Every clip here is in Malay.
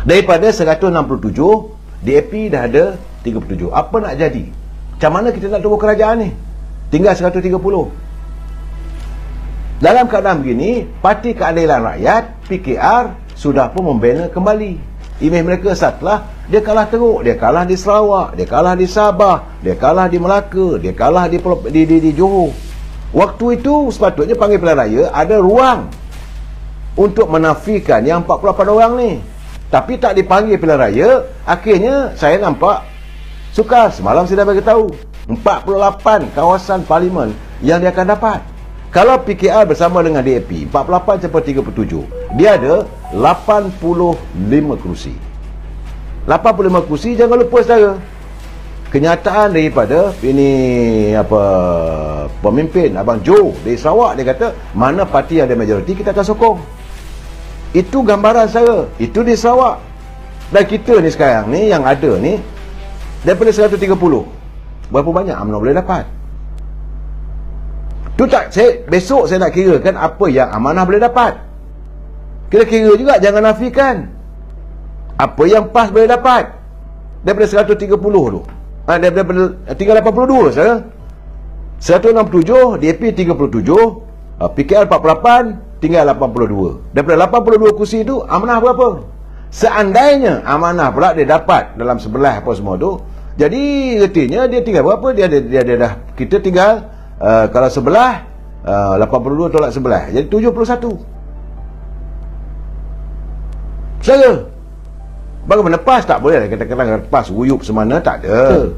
Daripada 167, DAP dah ada 37. Apa nak jadi? Macam mana kita nak tunggu kerajaan ni? Tinggal 130. Dalam keadaan begini, Parti Keadilan Rakyat PKR sudah pun membina kembali imej mereka setelah dia kalah teruk. Dia kalah di Sarawak, dia kalah di Sabah, dia kalah di Melaka, dia kalah di Johor. Waktu itu sepatutnya panggil pilihan raya ada ruang untuk menafikan yang 48 orang ni. Tapi tak dipanggil pilihan raya. Akhirnya saya nampak sukar. Semalam saya dah bagi tahu 48 kawasan parlimen yang dia akan dapat. Kalau PKR bersama dengan DAP 48 campur 37, dia ada 85 kerusi. 85 kerusi, jangan lupa saudara, kenyataan daripada ini pemimpin Abang Joe dari Sarawak, dia kata mana parti yang ada majoriti kita akan sokong. Itu gambaran saya. Itu di Sarawak. Dan kita ni sekarang ni yang ada ni daripada 130, berapa banyak UMNO boleh dapat? Tu tak, besok saya nak kira kan apa yang Amanah boleh dapat. Kita kira juga, jangan nafikan apa yang PAS boleh dapat. Daripada 130 tu, daripada 382 saya 167, DAP 37, PKR 48, tinggal 82. Daripada 82 kursi tu, Amanah berapa? Seandainya Amanah pula dia dapat dalam sebelah apa semua tu, jadi artinya dia tinggal berapa? Dia dah, kita tinggal kalau sebelah 82 tolak sebelah, jadi 71. Saya bagaimana PAS tak boleh kata-kata PAS uyup semana, tak ada.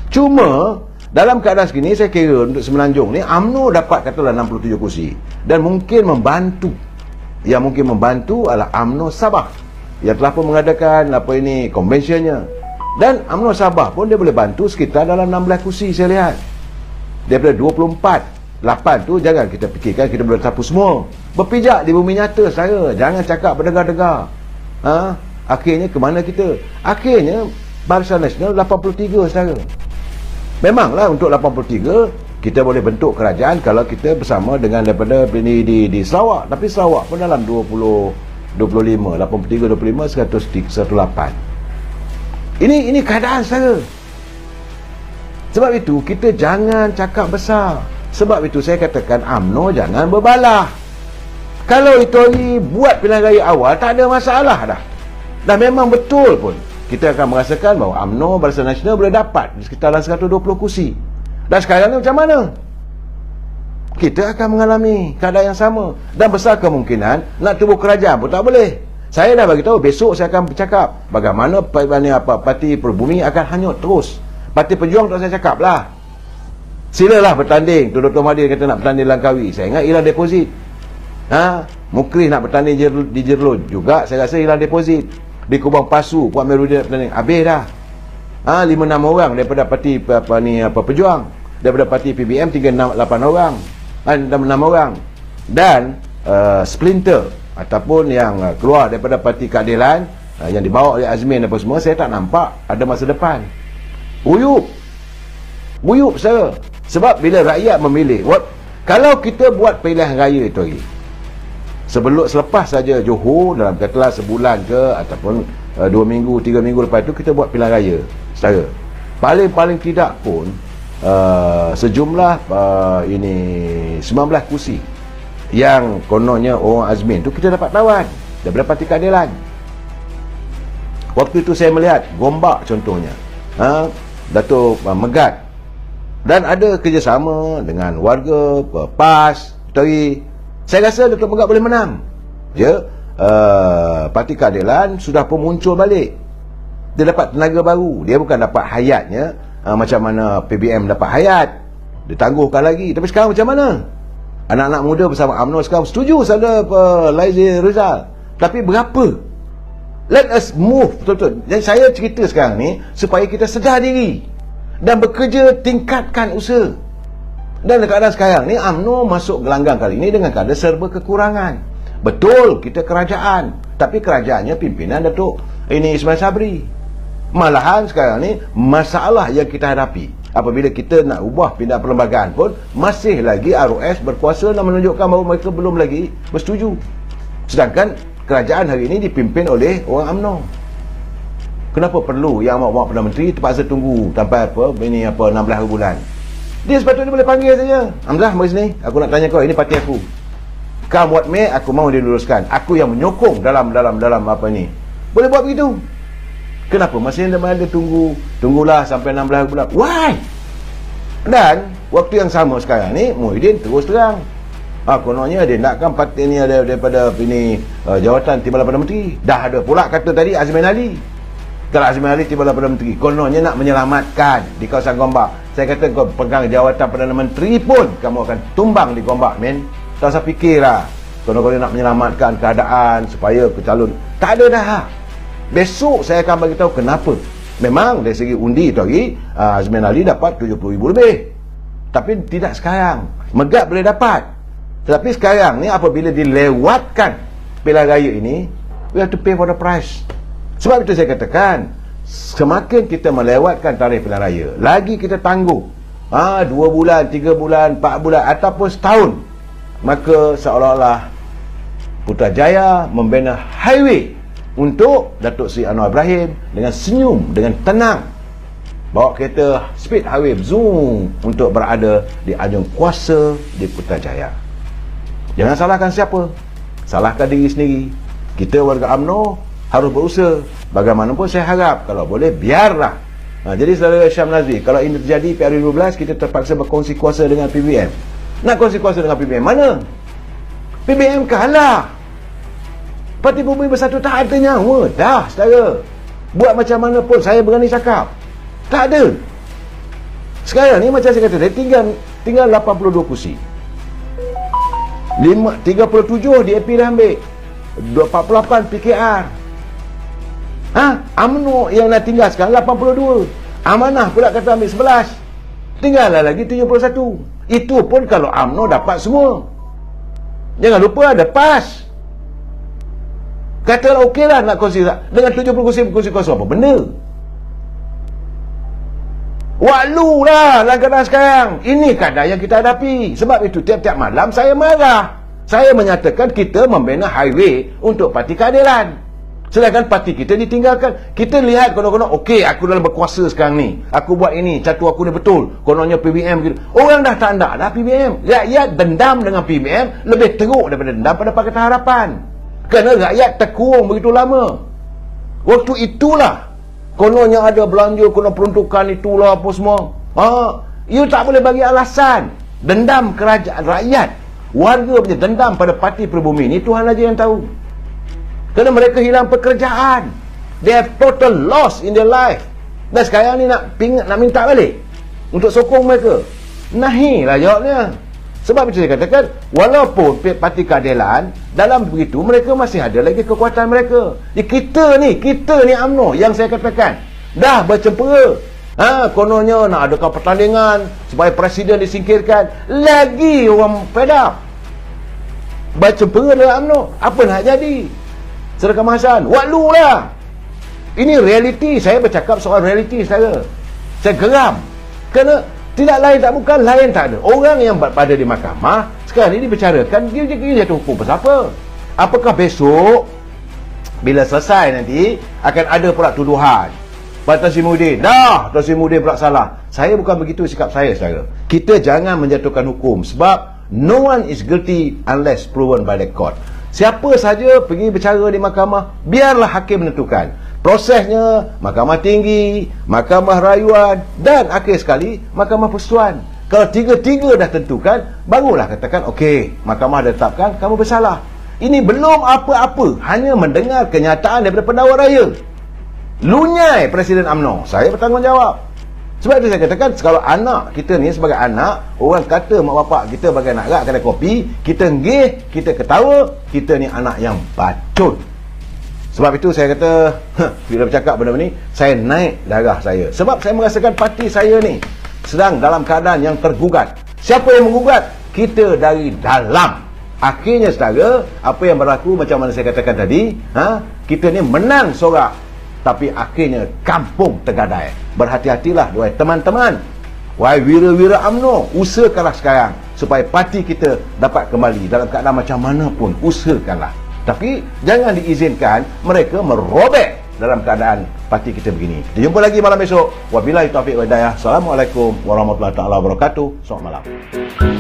Cuma dalam keadaan segini saya kira untuk Semenanjung ni UMNO dapat katalah 67 kursi, dan mungkin membantu, yang mungkin membantu adalah UMNO Sabah yang telah pun mengadakan konvensyennya. Dan UMNO Sabah pun dia boleh bantu sekitar dalam 16 kursi saya lihat. Daripada 24, 8 tu jangan kita fikirkan kita boleh sapu semua. Berpijak di bumi nyata saya, jangan cakap berdegar-degar. Akhirnya ke mana kita? Akhirnya Barisan Nasional 83 saudara. Memanglah untuk 83 kita boleh bentuk kerajaan kalau kita bersama dengan daripada di Sarawak. Tapi Sarawak pun dalam 25, 83, 25, 108. Ini keadaan saudara. Sebab itu kita jangan cakap besar. Sebab itu saya katakan UMNO jangan berbalah. Kalau itu hari buat pilihan raya awal, tak ada masalah dah. Dan memang betul pun kita akan merasakan bahawa UMNO Barisan Nasional boleh dapat sekitar 120 kursi. Dan sekarang ni macam mana? Kita akan mengalami keadaan yang sama. Dan besar kemungkinan nak tubuh kerajaan pun tak boleh. Saya dah bagi tahu, besok saya akan bercakap bagaimana Parti Peribumi akan hanyut terus. Parti Pejuang tak saya cakap lah. Silalah bertanding. Tu Dr. Mahathir kata nak bertanding Langkawi. Saya ingat hilang deposit. Mukri nak bertanding di Jerlun juga, saya rasa hilang deposit. Di Kubang Pasu, Puan Merudi nak bertanding, habis dah. 5-6 orang daripada Parti Pejuang. Daripada Parti PBM 3-8 orang. 6 orang. Dan splinter ataupun yang keluar daripada Parti Keadilan, yang dibawa oleh Azmin apa semua, saya tak nampak ada masa depan. Uyup saya. Sebab bila rakyat memilih, kalau kita buat pilihan raya itu lagi, selepas saja Johor, dalam katalah sebulan ke ataupun 2 minggu, 3 minggu lepas itu kita buat pilihan raya saudara, paling tidak pun sejumlah 19 kursi yang kononnya orang Azmin tu kita dapat tawan daripada Parti Keadilan. Waktu itu saya melihat Gombak contohnya, Dato' Megat, dan ada kerjasama dengan warga PAS tadi. Saya rasa Dato' Megat boleh menang. Parti Keadilan sudah pun muncul balik. Dia dapat tenaga baru. Dia bukan dapat hayatnya macam mana PBM dapat hayat, ditangguhkan lagi. Tapi sekarang macam mana? Anak-anak muda bersama UMNO sekarang setuju sama Laizi Rizal. Tapi berapa? Let us move, betul-betul. Dan saya cerita sekarang ni supaya kita sedar diri dan bekerja tingkatkan usaha. Dan keadaan sekarang ni UMNO masuk gelanggang kali ini dengan keadaan serba kekurangan. Betul kita kerajaan, tapi kerajaannya pimpinan Datuk Ismail Sabri. Malahan sekarang ni masalah yang kita hadapi apabila kita nak ubah pindah perlembagaan pun masih lagi ROS berkuasa dan menunjukkan bahawa mereka belum lagi bersetuju. Sedangkan kerajaan hari ini dipimpin oleh orang UMNO. Kenapa perlu yang awak Perdana Menteri terpaksa tunggu sampai 16 bulan? Dia sepatutnya boleh panggil saja. Hamzah, mari sini. Aku nak tanya kau, ini parti aku. Kau buat aku mahu diluruskan. Aku yang menyokong dalam apa ni. Boleh buat begitu. Kenapa masih ada tunggulah sampai 16 bulan? Why? Dan waktu yang sama sekarang ni Muhyiddin terus terang, kononnya dia nakkan parti ni ada daripada jawatan Timbalan Perdana Menteri. Dah ada pula kata tadi Azmin Ali. Kalau Azmin Ali Timbalan Perdana Menteri, kononnya nak menyelamatkan di kawasan Gombak. Saya kata kau pegang jawatan Perdana Menteri pun kamu akan tumbang di Gombak, men. Tak usah fikirlah. Kalau nak menyelamatkan keadaan supaya calon, tak ada dah. Besok saya akan bagi tahu kenapa. Memang dari segi undi tu lagi Azmin Ali dapat 70,000 lebih. Tapi tidak sekarang. Megat boleh dapat. Tetapi sekarang ni apabila dilewatkan pilihan raya ini, we have to pay for the price. Sebab itu saya katakan, semakin kita melewatkan tarikh pilihan raya, lagi kita tangguh 2 bulan, 3 bulan, 4 bulan ataupun setahun, maka seolah-olah Putrajaya membina highway untuk Datuk Seri Anwar Ibrahim dengan senyum, dengan tenang bawa kereta speed highway zoom untuk berada di anjung kuasa di Putrajaya. Jangan salahkan siapa, salahkan diri sendiri. Kita warga UMNO harus berusaha. Bagaimanapun saya harap kalau boleh biarlah. Jadi saudara Syam Nazri, kalau ini terjadi PRU12, kita terpaksa berkongsi kuasa dengan PBM. Nak kongsi kuasa dengan PBM mana? PBM kalah. Parti Bumi Bersatu tak ada nyawa dah, saudara. Buat macam mana pun saya berani cakap, tak ada. Sekarang ni macam saya kata, tinggal 82 kursi. 37 DAP dah ambil, 48 PKR. UMNO yang nak tinggal sekarang 82. Amanah pula kata ambil 11. Tinggallah lagi 71. Itu pun kalau UMNO dapat semua. Jangan lupa ada PAS. Katalah okeylah nak kongsi dengan 70 kursi kosong, apa benda? Waklu lah dalam keadaan sekarang. Ini keadaan yang kita hadapi. Sebab itu tiap-tiap malam saya marah. Saya menyatakan kita membina highway untuk parti keadilan. Sedangkan parti kita ditinggalkan. Kita lihat konon-konon, okey, aku dalam berkuasa sekarang ni, aku buat ini, catu aku ni betul, kononnya PBM gitu. Orang dah tak nak dah PBM. Rakyat dendam dengan PBM lebih teruk daripada dendam pada Pakatan Harapan. Kerana rakyat terkurung begitu lama. Waktu itulah kononnya ada belanja, kena peruntukan itulah apa semua. You tak boleh bagi alasan. Dendam kerajaan rakyat, warga punya dendam pada parti Pribumi ni, Tuhan aja yang tahu. Kerana mereka hilang pekerjaan. They have total loss in their life. Dan sekarang ni nak minta balik untuk sokong mereka. Nahi lah jawabnya. Sebab itu saya katakan, walaupun parti keadilan dalam begitu, mereka masih ada lagi kekuatan mereka. Kita ni UMNO yang saya katakan dah bercempera. Kononnya nak adakan pertandingan supaya presiden disingkirkan. Lagi orang fed up. Bercempera dengan UMNO. Apa nak jadi? Saudara Kemasan, waklu lah. Ini realiti. Saya bercakap soal realiti, saudara. Saya geram. Kerana tidak lain tak bukan, lain tak ada. Orang yang berada di mahkamah sekarang ini dibicarakan, dia jatuh hukum pasal apa? Apakah besok bila selesai nanti akan ada pula tuduhan Tan Sri Muhyiddin, Tan Sri Muhyiddin pula salah? Saya bukan begitu sikap saya, saudara. Kita jangan menjatuhkan hukum, sebab no one is guilty unless proven by the court. Siapa saja pergi bercara di mahkamah, biarlah hakim menentukan. Prosesnya Mahkamah Tinggi, Mahkamah Rayuan, dan akhir sekali Mahkamah Persekutuan. Kalau tiga-tiga dah tentukan, barulah katakan okey, mahkamah dah tetapkan kamu bersalah. Ini belum apa-apa, hanya mendengar kenyataan daripada pendakwa raya. Lunyai Presiden UMNO, saya bertanggungjawab. Sebab itu saya katakan, kalau anak kita ni sebagai anak, orang kata mak bapak kita bagai anak rak kedai kopi, kita nggih, kita ketawa, kita ni anak yang bacot. Sebab itu saya kata, bila bercakap benda ni, saya naik darah saya. Sebab saya merasakan parti saya ni sedang dalam keadaan yang tergugat. Siapa yang menggugat? Kita dari dalam. Akhirnya saudara, apa yang berlaku macam mana saya katakan tadi, kita ni menang sorak, tapi akhirnya kampung tergadai. Berhati-hatilah wahai teman-teman, wahai wira-wira UMNO, usahakanlah sekarang supaya parti kita dapat kembali dalam keadaan macam mana pun. Usahakanlah. Tapi jangan diizinkan mereka merobek dalam keadaan parti kita begini. Kita jumpa lagi malam esok. Wabillahi taufiq wal hidayah. Assalamualaikum warahmatullahi taala wabarakatuh. Selamat malam.